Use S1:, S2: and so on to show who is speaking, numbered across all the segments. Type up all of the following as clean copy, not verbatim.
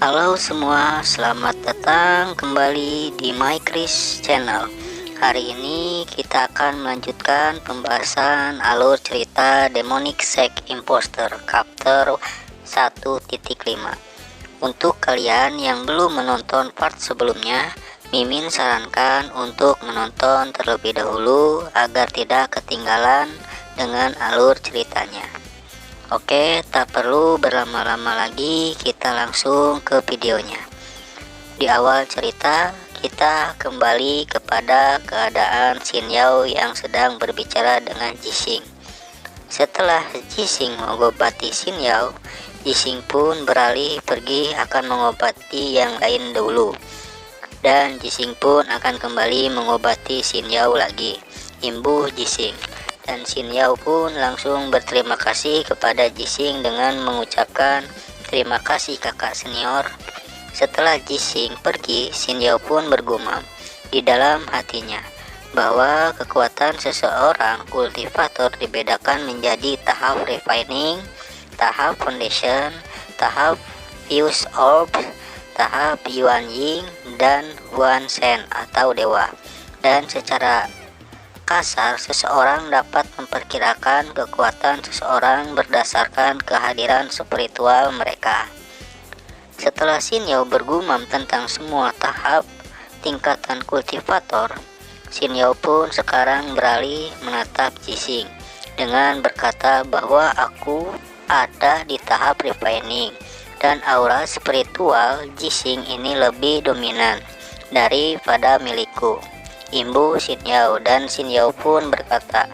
S1: Halo semua, selamat datang kembali di My Chris Channel. Hari ini kita akan melanjutkan pembahasan alur cerita Demonic Sex Imposter Chapter 1.5. Untuk kalian yang belum menonton part sebelumnya, Mimin sarankan untuk menonton terlebih dahulu agar tidak ketinggalan dengan alur ceritanya. Oke, tak perlu berlama-lama lagi, kita langsung ke videonya. Di awal cerita, kita kembali kepada keadaan Xin Yao yang sedang berbicara dengan Jixing. Setelah Jixing mengobati Xin Yao, Jixing pun beralih pergi akan mengobati yang lain dulu. Dan Jixing pun akan kembali mengobati Xin Yao lagi, imbuh Jixing. Dan Xin Yao pun langsung berterima kasih kepada Jixing dengan mengucapkan terima kasih kakak senior. Setelah Jixing pergi, Xin Yao pun bergumam di dalam hatinya bahwa kekuatan seseorang kultivator dibedakan menjadi tahap refining, tahap foundation, tahap fuse orb, tahap Yuan Ying, dan Huan Shen atau dewa. Dan secara kasar, seseorang dapat memperkirakan kekuatan seseorang berdasarkan kehadiran spiritual mereka. Setelah Xin Yao bergumam tentang semua tahap tingkatan kultivator, Xin Yao pun sekarang beralih menatap Jixing dengan berkata bahwa aku ada di tahap refining dan aura spiritual Jixing ini lebih dominan daripada milikku, imbuh Xin Yao. Dan Xin Yao pun berkata,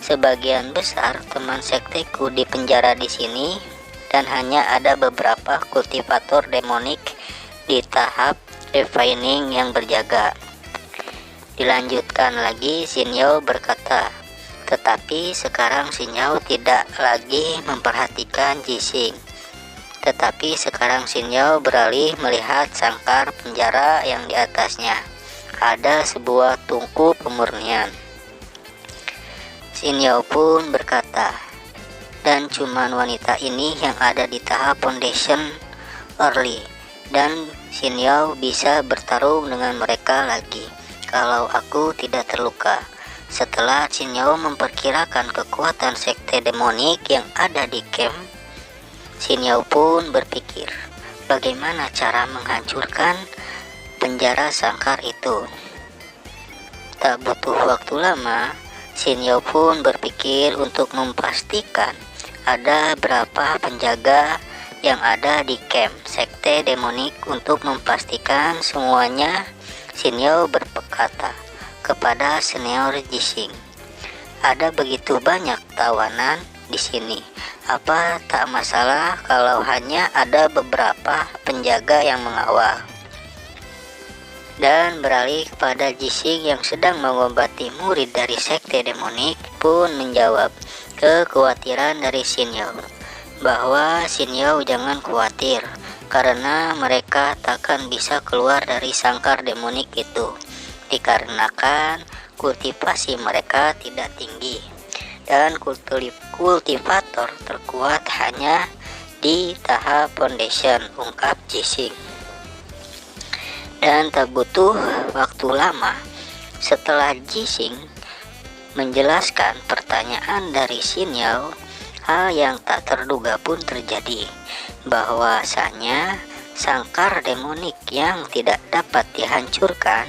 S1: sebagian besar teman sekteku di penjara di sini dan hanya ada beberapa kultivator demonik di tahap refining yang berjaga. Dilanjutkan lagi, Xin Yao berkata, tetapi sekarang Xin Yao tidak lagi memperhatikan Jixing. Tetapi sekarang Xin Yao beralih melihat sangkar penjara yang di atasnya ada sebuah tungku pemurnian. Xin Yao pun berkata, dan cuman wanita ini yang ada di tahap foundation early, dan Xin Yao bisa bertarung dengan mereka lagi kalau aku tidak terluka. Setelah Xin Yao memperkirakan kekuatan sekte demonik yang ada di camp, Xin Yao pun berpikir bagaimana cara menghancurkan penjara sangkar itu. Tak butuh waktu lama, Xin Yao pun berpikir untuk memastikan ada berapa penjaga yang ada di camp sekte demonik. Untuk memastikan semuanya, Xin Yao berkata kepada senior Jixing, ada begitu banyak tawanan di sini. Apa tak masalah kalau hanya ada beberapa penjaga yang mengawal? Dan beralih kepada Jixing yang sedang mengobati murid dari sekte demonik pun menjawab kekhawatiran dari Xin Yao bahwa Xin Yao jangan khawatir karena mereka takkan bisa keluar dari sangkar demonik itu dikarenakan kultivasi mereka tidak tinggi dan kultivator terkuat hanya di tahap foundation, ungkap Jixing. Dan tak butuh waktu lama setelah Jixing menjelaskan pertanyaan dari Xin Yao, hal yang tak terduga pun terjadi, bahwasanya sangkar demonik yang tidak dapat dihancurkan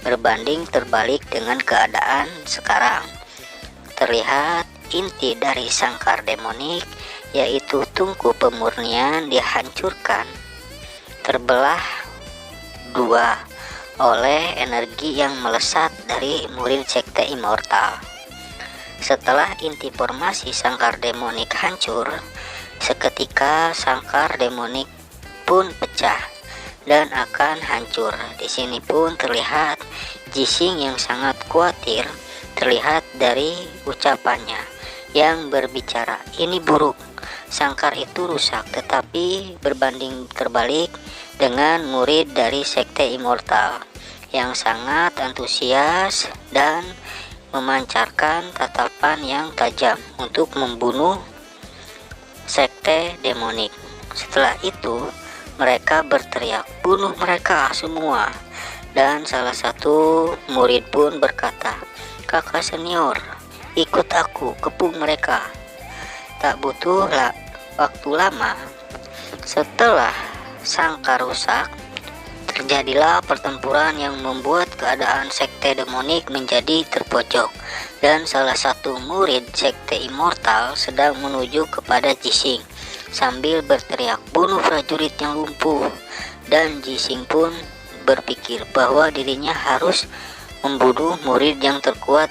S1: berbanding terbalik dengan keadaan sekarang. Terlihat inti dari sangkar demonik, yaitu tungku pemurnian, dihancurkan, terbelah dua oleh energi yang melesat dari murid sekte immortal. Setelah inti formasi sangkar demonik hancur, seketika sangkar demonik pun pecah dan akan hancur. Di sini pun terlihat Jixing yang sangat khawatir, terlihat dari ucapannya yang berbicara, ini buruk, sangkar itu rusak. Tetapi berbanding terbalik dengan murid dari sekte immortal yang sangat antusias dan memancarkan tatapan yang tajam untuk membunuh sekte demonik. Setelah itu Mereka berteriak, "Bunuh mereka semua!" Dan salah satu murid pun berkata, "Kakak senior, ikut aku kepung mereka." Tak butuh waktu lama, setelah sangka rusak, terjadilah pertempuran yang membuat keadaan sekte demonik menjadi terpojok, dan salah satu murid sekte immortal sedang menuju kepada Jixing sambil berteriak, "Bunuh prajurit yang lumpuh." Dan Jixing pun berpikir bahwa dirinya harus membunuh murid yang terkuat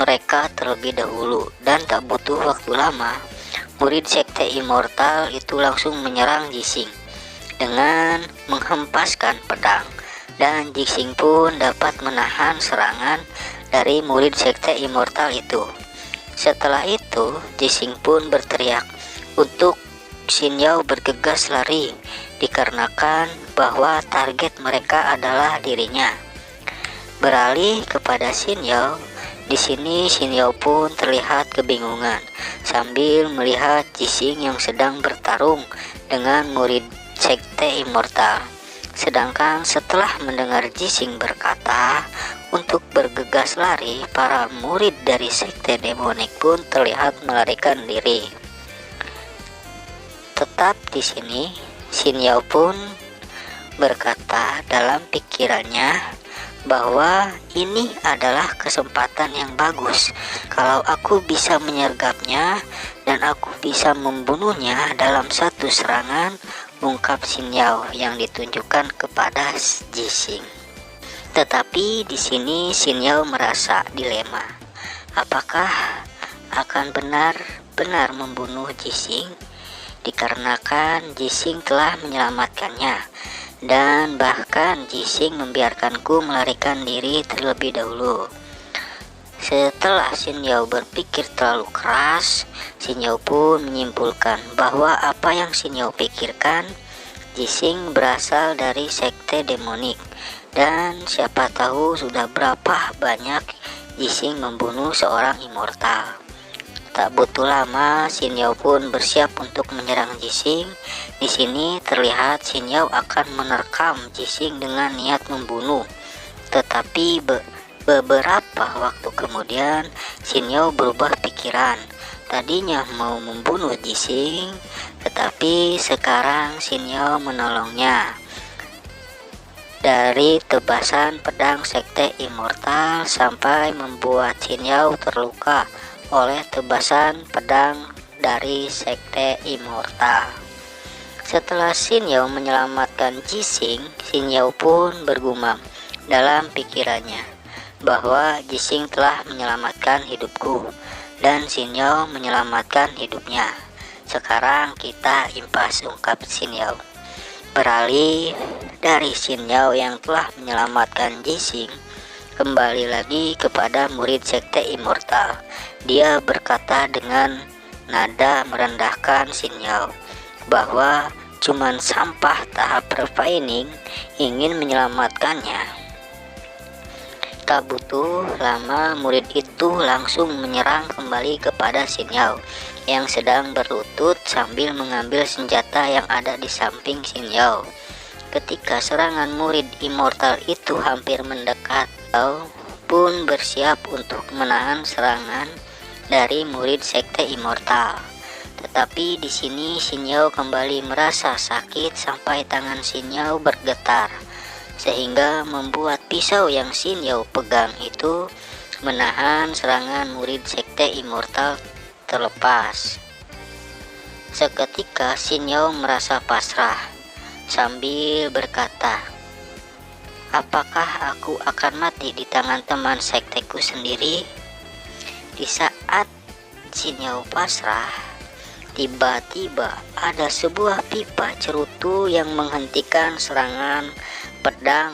S1: mereka terlebih dahulu, dan tak butuh waktu lama, murid sekte immortal itu langsung menyerang Jixing dengan menghempaskan pedang, dan Jixing pun dapat menahan serangan dari murid sekte immortal itu. Setelah itu, Jixing pun berteriak untuk Xin Yao bergegas lari, dikarenakan bahwa target mereka adalah dirinya. Beralih kepada Xin Yao, di sini Xin Yao pun terlihat kebingungan sambil melihat Jixing yang sedang bertarung dengan murid sekte immortal. Sedangkan setelah mendengar Jixing berkata untuk bergegas lari, para murid dari sekte demonik pun terlihat melarikan diri. Tetap di sini, Xin Yao pun berkata dalam pikirannya bahwa ini adalah kesempatan yang bagus. Kalau aku bisa menyergapnya dan aku bisa membunuhnya dalam satu serangan, ungkap Xin Yao yang ditunjukkan kepada Jixing. Tetapi di sini Xin Yao merasa dilema. Apakah akan benar-benar membunuh Jixing? Dikarenakan Jixing telah menyelamatkannya, dan bahkan Jixing membiarkanku melarikan diri terlebih dahulu. Setelah Xin Yao berpikir terlalu keras, Xin Yao pun menyimpulkan bahwa apa yang Xin Yao pikirkan, Jixing berasal dari sekte demonik, dan siapa tahu sudah berapa banyak Jixing membunuh seorang immortal. Tak butuh lama, Xin Yao pun bersiap untuk menyerang Jixing. Di sini terlihat Xin Yao akan menerkam Jixing dengan niat membunuh. Tetapi beberapa waktu kemudian, Xin Yao berubah pikiran. Tadinya mau membunuh Jixing, tetapi sekarang Xin Yao menolongnya. Dari tebasan pedang sekte immortal sampai membuat Xin Yao terluka oleh tebasan pedang dari sekte immortal. Setelah Xin Yao menyelamatkan Jixing, Xin Yao pun bergumam dalam pikirannya bahwa Jixing telah menyelamatkan hidupku dan Xin Yao menyelamatkan hidupnya. Sekarang kita impas, ungkap Xin Yao. Beralih dari Xin Yao yang telah menyelamatkan Jixing, kembali lagi kepada murid sekte immortal. Dia berkata dengan nada merendahkan Xin Yao bahwa cuman sampah tahap refining ingin menyelamatkannya. Tak butuh lama, murid itu langsung menyerang kembali kepada Xin Yao yang sedang berlutut sambil mengambil senjata yang ada di samping Xin Yao. Ketika serangan murid immortal itu hampir mendekat, Yao pun bersiap untuk menahan serangan dari murid sekte immortal. Tetapi di sini Xin Yao kembali merasa sakit sampai tangan Xin Yao bergetar, sehingga membuat pisau yang Xin Yao pegang itu menahan serangan murid sekte immortal terlepas. Seketika Xin Yao merasa pasrah sambil berkata, "Apakah aku akan mati di tangan teman sekteku sendiri?" Di saat Xin Yao pasrah, tiba-tiba ada sebuah pipa cerutu yang menghentikan serangan pedang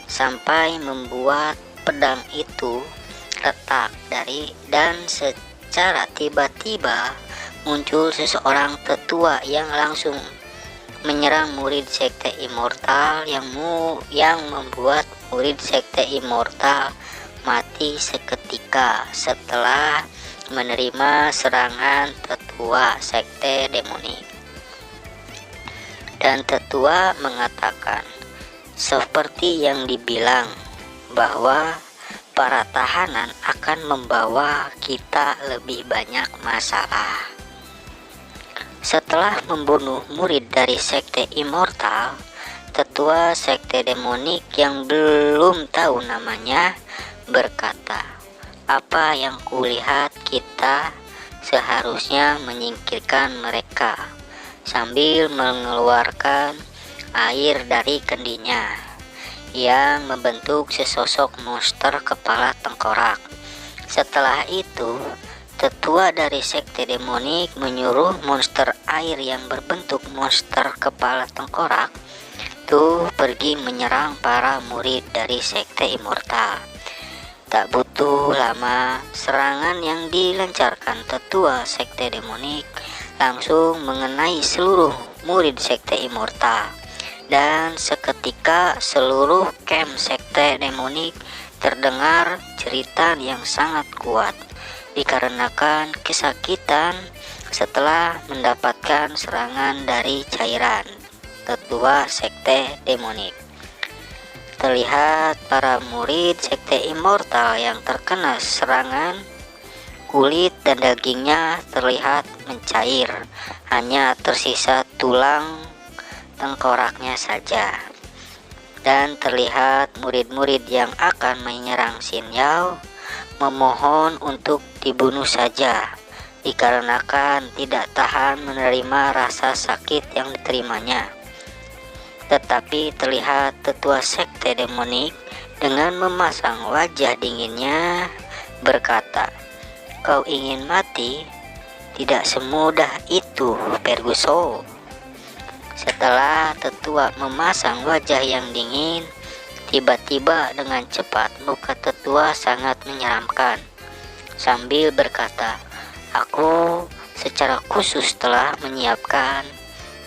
S1: sampai membuat pedang itu retak dan secara tiba-tiba muncul seseorang tetua yang langsung menyerang murid sekte immortal yang membuat murid sekte immortal mati seketika setelah menerima serangan tetua sekte demonik. Dan tetua mengatakan, seperti yang dibilang bahwa para tahanan akan membawa kita lebih banyak masalah. Setelah membunuh murid dari sekte Immortal, tetua sekte demonik yang belum tahu namanya berkata, apa yang kulihat kita seharusnya menyingkirkan mereka, sambil mengeluarkan air dari kendinya yang membentuk sesosok monster kepala tengkorak. Setelah itu, tetua dari sekte demonik menyuruh monster air yang berbentuk monster kepala tengkorak itu pergi menyerang para murid dari sekte Immortal. Tak butuh lama, serangan yang dilancarkan tetua sekte demonik langsung mengenai seluruh murid sekte Immortal, dan seketika seluruh camp sekte demonik terdengar jeritan yang sangat kuat dikarenakan kesakitan setelah mendapatkan serangan dari cairan tetua sekte demonik. Terlihat para murid sekte Immortal yang terkena serangan, kulit dan dagingnya terlihat mencair, hanya tersisa tulang tengkoraknya saja. Dan terlihat murid-murid yang akan menyerang Xin Yao memohon untuk dibunuh saja, dikarenakan tidak tahan menerima rasa sakit yang diterimanya. Tetapi terlihat tetua sekte demonik dengan memasang wajah dinginnya berkata, kau ingin mati? Tidak semudah itu, Ferguson. Setelah tetua memasang wajah yang dingin, tiba-tiba dengan cepat muka tetua sangat menyeramkan, sambil berkata, aku secara khusus telah menyiapkan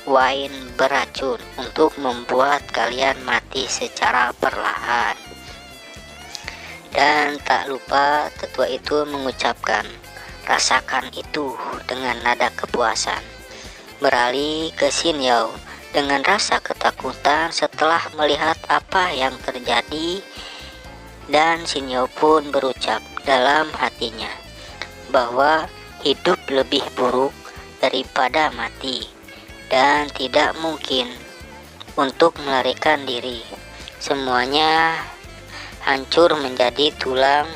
S1: wine beracun untuk membuat kalian mati secara perlahan. Dan tak lupa tetua itu mengucapkan, rasakan itu dengan nada kepuasan. Beralih ke Xin Yao dengan rasa ketakutan setelah melihat apa yang terjadi, dan Xin Yao pun berucap dalam hatinya bahwa hidup lebih buruk daripada mati, dan tidak mungkin untuk melarikan diri. Semuanya hancur menjadi tulang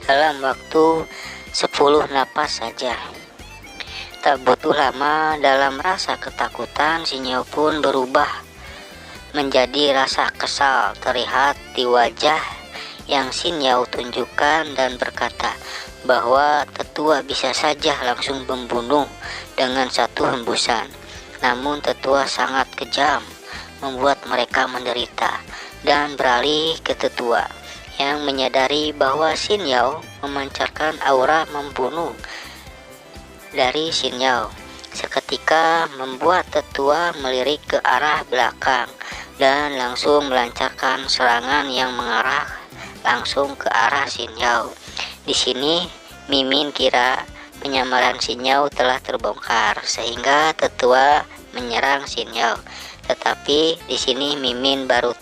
S1: dalam waktu 10 napas saja. Tak butuh lama, dalam rasa ketakutan Xin Yao pun berubah menjadi rasa kesal terlihat di wajah yang Xin Yao tunjukkan, dan berkata bahwa tetua bisa saja langsung membunuh dengan satu hembusan. Namun tetua sangat kejam, membuat mereka menderita. Dan beralih ke tetua yang menyadari bahwa Xin Yao memancarkan aura membunuh dari Xin Yao. Seketika membuat tetua melirik ke arah belakang dan langsung melancarkan serangan yang mengarah langsung ke arah Xin Yao. Di sini Mimin kira penyamaran Xin Yao telah terbongkar sehingga tetua menyerang Xin Yao. Tetapi di sini Mimin baru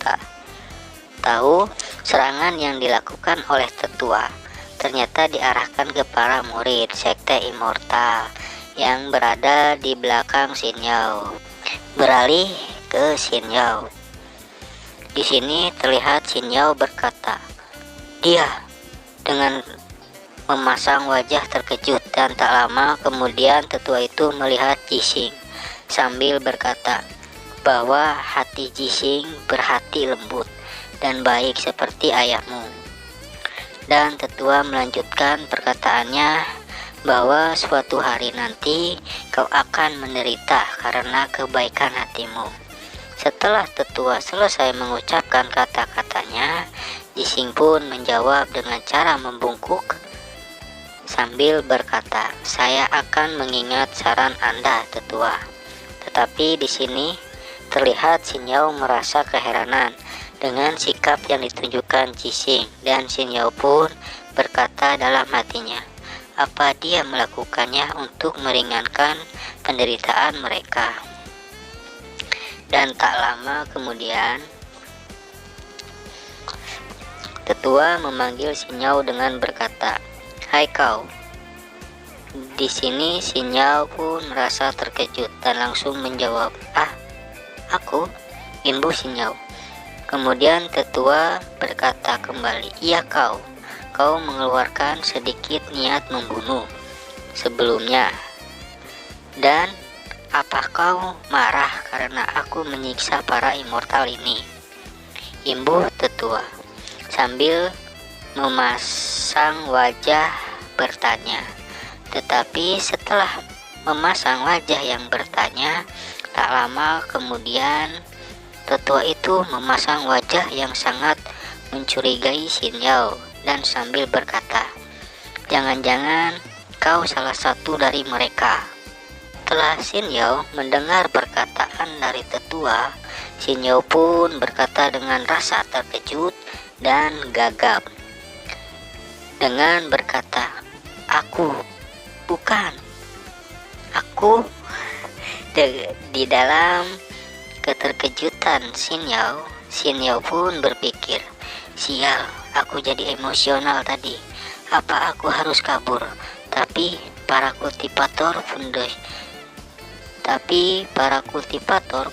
S1: tahu serangan yang dilakukan oleh tetua ternyata diarahkan ke para murid sekte Immortal yang berada di belakang Xin Yao. Beralih ke Xin Yao. Di sini terlihat Xin Yao berkata, dia dengan memasang wajah terkejut, dan tak lama kemudian tetua itu melihat Jixing sambil berkata bahwa hati Jixing berhati lembut dan baik seperti ayahmu. Dan tetua melanjutkan perkataannya bahwa suatu hari nanti kau akan menderita karena kebaikan hatimu. Setelah tetua selesai mengucapkan kata-katanya, Jixing pun menjawab dengan cara membungkuk sambil berkata, saya akan mengingat saran Anda, tetua. Tetapi di sini terlihat Xin Yao merasa keheranan dengan sikap yang ditunjukkan Jixing, dan Xin Yao pun berkata dalam hatinya, apa dia melakukannya untuk meringankan penderitaan mereka. Dan tak lama kemudian tetua memanggil Xinyao dengan berkata, "Hai kau." Di sini Xinyao pun merasa terkejut dan langsung menjawab, "Ah, aku, imbu Xinyao." Kemudian tetua berkata kembali, "Iya kau mengeluarkan sedikit niat membunuh sebelumnya. Dan apa kau marah karena aku menyiksa para immortal ini?" Imbu tetua sambil memasang wajah bertanya. Tetapi setelah memasang wajah yang bertanya, tak lama kemudian tetua itu memasang wajah yang sangat mencurigai Xinyao dan sambil berkata, "Jangan-jangan kau salah satu dari mereka." Setelah Xinyao mendengar perkataan dari tetua, Xinyao pun berkata dengan rasa terkejut dan gagap dengan berkata, Bukan, aku." Di dalam keterkejutan Xinyao pun berpikir, "Sial, aku jadi emosional tadi. Apa aku harus kabur?" Tapi para kultivator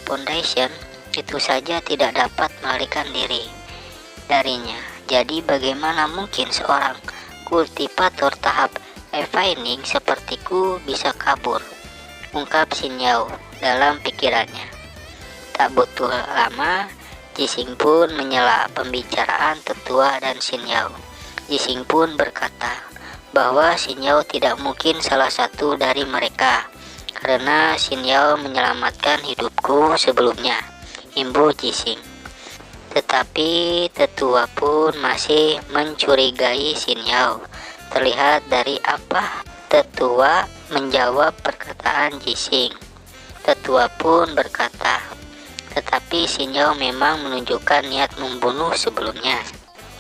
S1: foundation itu saja tidak dapat melarikan diri darinya. Jadi bagaimana mungkin seorang kultivator tahap evening sepertiku bisa kabur? Ungkap Xinyao dalam pikirannya. Tak butuh lama, Jixing pun menyela pembicaraan tetua dan Xinyao. Jixing pun berkata bahwa Xinyao tidak mungkin salah satu dari mereka karena Xinyao menyelamatkan hidupku sebelumnya, imbu Jixing. Tetapi tetua pun masih mencurigai Xinyao. Terlihat dari apa tetua menjawab perkataan Jixing. Tetua pun berkata, "Tetapi Xinyao memang menunjukkan niat membunuh sebelumnya."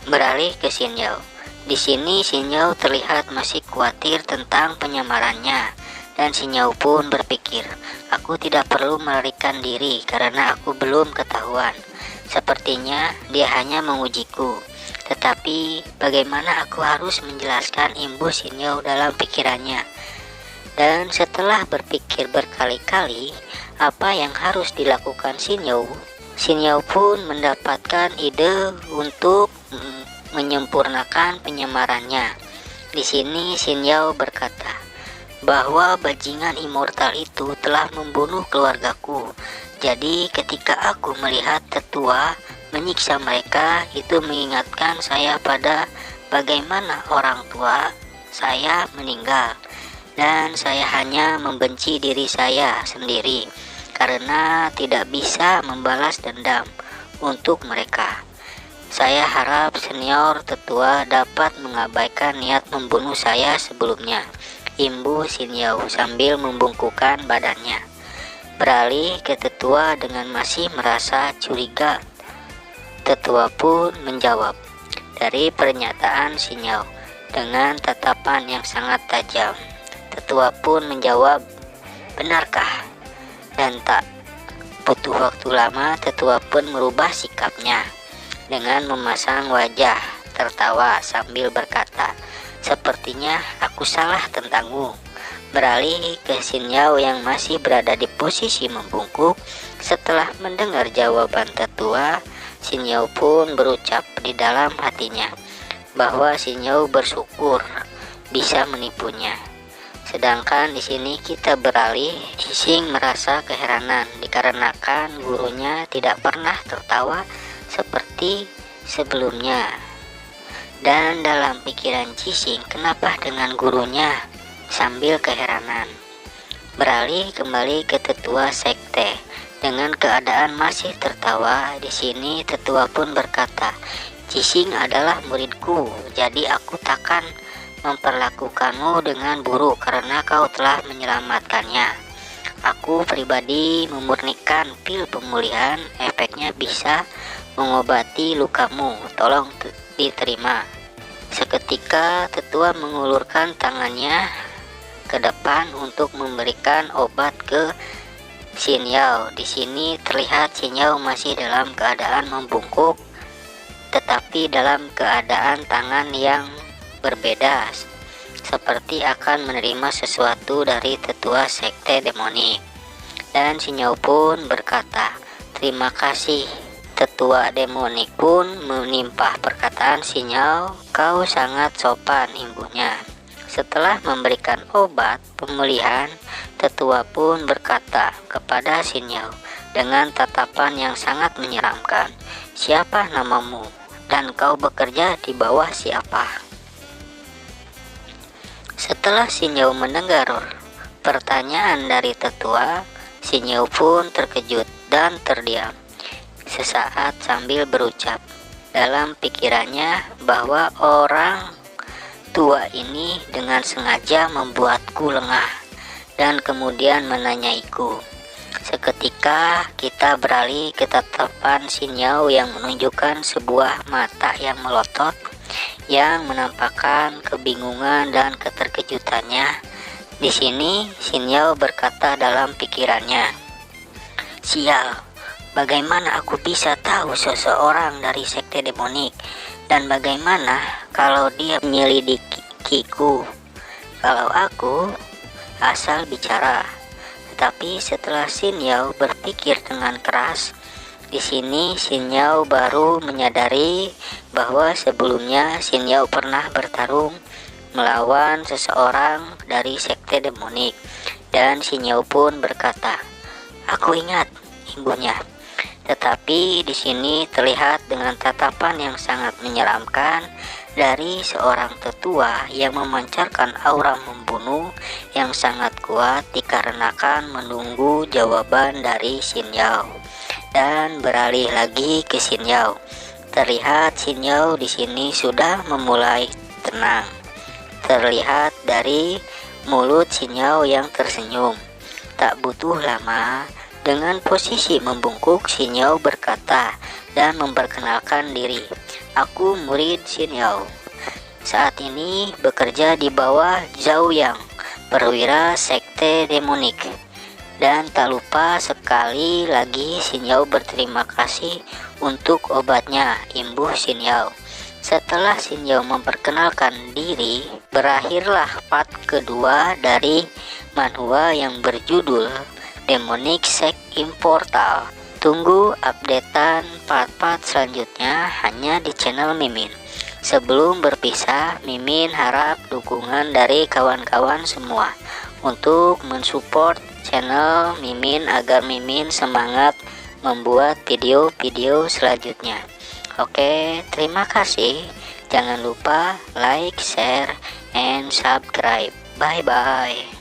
S1: Beralih ke Xinyao. Di sini Xinyao terlihat masih khawatir tentang penyamarannya, dan Xinyao pun berpikir, "Aku tidak perlu melarikan diri karena aku belum ketahuan. Sepertinya dia hanya mengujiku. Tetapi bagaimana aku harus menjelaskan imbu Xinyao dalam pikirannya?" Dan setelah berpikir berkali-kali apa yang harus dilakukan Xinyao pun mendapatkan ide untuk menyempurnakan penyamarannya. Di sini Xinyao berkata bahwa bajingan immortal itu telah membunuh keluargaku. Jadi ketika aku melihat tetua menyiksa mereka, itu mengingatkan saya pada bagaimana orang tua saya meninggal, dan saya hanya membenci diri saya sendiri karena tidak bisa membalas dendam untuk mereka. Saya harap senior tetua dapat mengabaikan niat membunuh saya sebelumnya, imbu Xinyao sambil membungkukkan badannya. Beralih ke tetua dengan masih merasa curiga. Tetua pun menjawab dari pernyataan Xinyao dengan tatapan yang sangat tajam. Tetua pun menjawab, "Benarkah?" Dan tak butuh waktu lama, tetua pun merubah sikapnya dengan memasang wajah tertawa sambil berkata, "Sepertinya aku salah tentangmu." Beralih ke Xinyao yang masih berada di posisi membungkuk. Setelah mendengar jawaban tetua, Xinyao pun berucap di dalam hatinya bahwa Xinyao bersyukur bisa menipunya. Sedangkan di sini kita beralih, Jixing merasa keheranan dikarenakan gurunya tidak pernah tertawa seperti sebelumnya. Dan dalam pikiran Jixing, kenapa dengan gurunya? Sambil keheranan. Beralih kembali ke tetua sekte. Dengan keadaan masih tertawa, di sini tetua pun berkata, "Jixing adalah muridku, jadi aku takkan memperlakukanmu dengan buruk karena kau telah menyelamatkannya. Aku pribadi memurnikan pil pemulihan, efeknya bisa mengobati lukamu, tolong diterima." Seketika tetua mengulurkan tangannya ke depan untuk memberikan obat ke Xin Yao. Di sini terlihat Xin Yao masih dalam keadaan membungkuk, tetapi dalam keadaan tangan yang berbeda, seperti akan menerima sesuatu dari tetua sekte demonik. Dan Xin Yao pun berkata, "Terima kasih." Tetua demonik pun menimpah perkataan Xin Yao, "Kau sangat sopan," imbuhnya. Setelah memberikan obat pemulihan, tetua pun berkata kepada Xin Yao dengan tatapan yang sangat menyeramkan, "Siapa namamu dan kau bekerja di bawah siapa?" Setelah Xin Yao mendengar pertanyaan dari tetua, Xin Yao pun terkejut dan terdiam sesaat sambil berucap dalam pikirannya bahwa orang tua ini dengan sengaja membuatku lengah dan kemudian menanyaiku. Seketika kita beralih ke tatapan Xin Yao yang menunjukkan sebuah mata yang melotot yang menampakkan kebingungan dan keterkejutannya. Di sini Xin Yao berkata dalam pikirannya, "Sial, bagaimana aku bisa tahu seseorang dari sekte demonik? Dan bagaimana kalau dia menyelidikiku? Kalau aku asal bicara." Tetapi setelah Xin Yao berpikir dengan keras, di sini Xin Yao baru menyadari bahwa sebelumnya Xin Yao pernah bertarung melawan seseorang dari sekte demonik. Dan Xin Yao pun berkata, "Aku ingat," imbuhnya. Tetapi di sini terlihat dengan tatapan yang sangat menyeramkan dari seorang tetua yang memancarkan aura membunuh yang sangat kuat dikarenakan menunggu jawaban dari Xin Yao. Dan beralih lagi ke Xin Yao. Terlihat Xin Yao di sini sudah memulai tenang. Terlihat dari mulut Xin Yao yang tersenyum. Tak butuh lama, dengan posisi membungkuk, Xin Yao berkata dan memperkenalkan diri, "Aku murid Xin Yao. Saat ini bekerja di bawah Zhao Yang, perwira sekte demonik." Dan tak lupa sekali lagi Xin Yao berterima kasih untuk obatnya, imbuh Xin Yao. Setelah Xin Yao memperkenalkan diri, berakhirlah part kedua dari manhwa yang berjudul Demonic Sect Immortal. Tunggu updatean part-part selanjutnya hanya di channel Mimin. Sebelum berpisah, Mimin harap dukungan dari kawan-kawan semua untuk mensupport channel Mimin agar Mimin semangat membuat video-video selanjutnya. Oke, terima kasih. Jangan lupa like, share, and subscribe. Bye-bye.